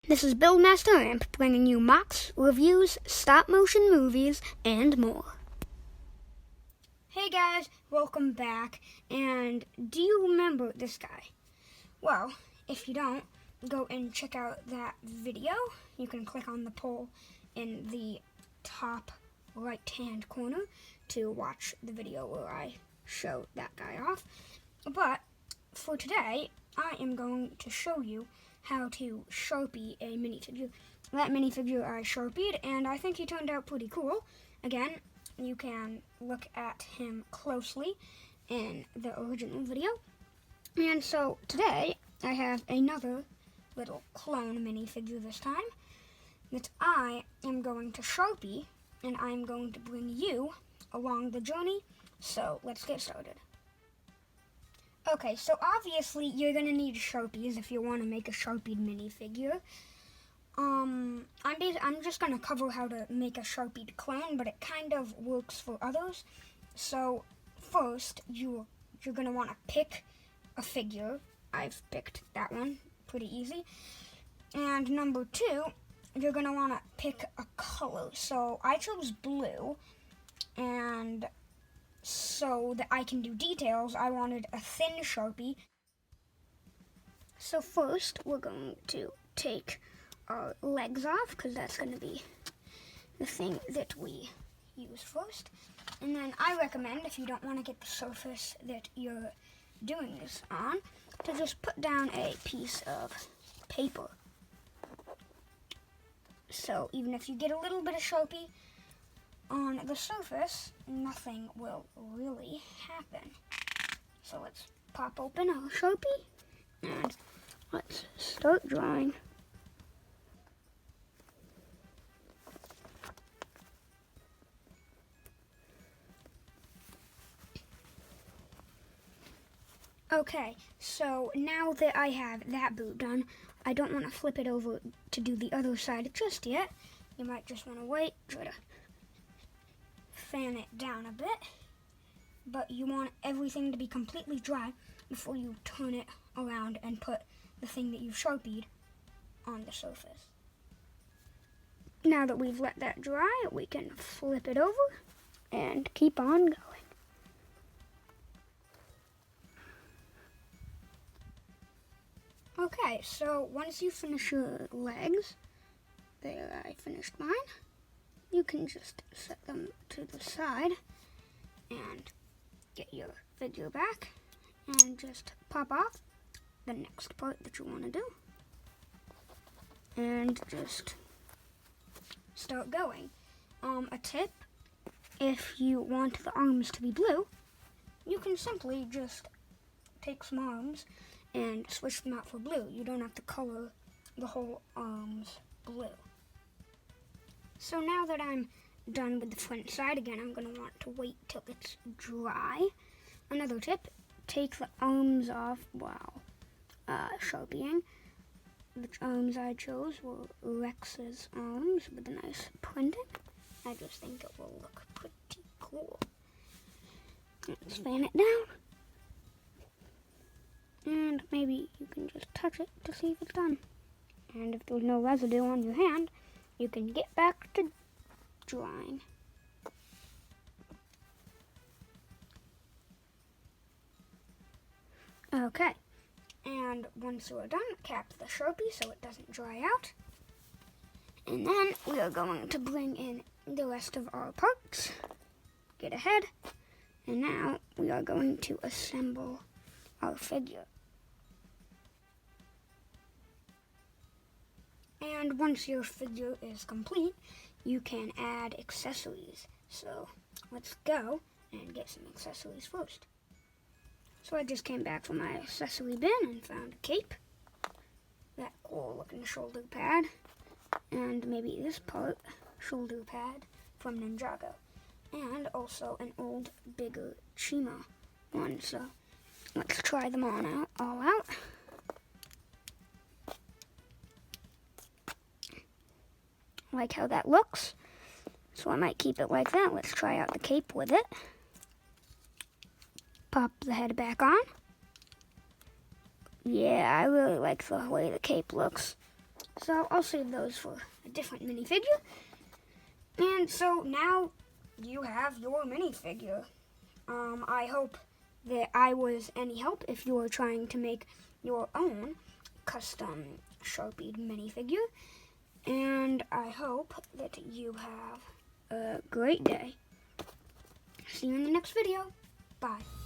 This is BuildMasterAMP bringing you mocks, reviews, stop-motion movies, and more. Hey guys, welcome back, and do you remember this guy? Well, if you don't, go and check out that video. You can click on the poll in the top right-hand corner to watch the video where I show that guy off. But for today, I am going to show you how to Sharpie a minifigure. That minifigure I Sharpied, and I think he turned out pretty cool. Again, you can look at him closely in the original video. And so today, I have another little clone minifigure this time that I am going to Sharpie, and I'm going to bring you along the journey. So let's get started. Okay, so obviously you're going to need Sharpies if you want to make a Sharpied minifigure. I'm just going to cover how to make a Sharpied clone, but it kind of works for others. So first, you're going to want to pick a figure. I've picked that one, pretty easy. And number two, you're going to want to pick a color. So I chose blue, and so that I can do details, I wanted a thin Sharpie. So first, we're going to take our legs off, because that's going to be the thing that we use first. And then I recommend, if you don't want to get the surface that you're doing this on, to just put down a piece of paper. So even if you get a little bit of Sharpie on the surface, nothing will really happen. So let's pop open our Sharpie and let's start drawing. Okay, so now that I have that boot done, I don't want to flip it over to do the other side just yet. You might just want to wait, try to fan it down a bit, but you want everything to be completely dry before you turn it around and put the thing that you've Sharpied on the surface. Now that we've let that dry, we can flip it over and keep on going. Okay, so once you finish your legs, there I finished mine, you can just set them to the side and get your figure back and just pop off the next part that you want to do and just start going. A tip, if you want the arms to be blue, you can simply just take some arms and switch them out for blue. You don't have to color the whole arms blue. So now that I'm done with the front side, again, I'm going to want to wait till it's dry. Another tip, take the arms off while Sharpieing. The arms I chose were Rex's arms with a nice printing. I just think it will look pretty cool. Let's fan it down. And maybe you can just touch it to see if it's done. And if there's no residue on your hand, you can get back to drawing. Okay, and once we're done, cap the Sharpie so it doesn't dry out. And then we are going to bring in the rest of our parts. Get ahead. And now we are going to assemble our figure. And once your figure is complete, you can add accessories. So let's go and get some accessories first. So I just came back from my accessory bin and found a cape, that cool looking shoulder pad, and maybe this part, shoulder pad from Ninjago, and also an old, bigger Chima one. So let's try them all out. Like how that looks, so I might keep it like that. Let's try out the cape with it. Pop the head back on. Yeah, I really like the way the cape looks. So I'll save those for a different minifigure. And so now you have your minifigure. I hope that I was any help if you are trying to make your own custom Sharpie minifigure. And I hope that you have a great day. See you in the next video. Bye.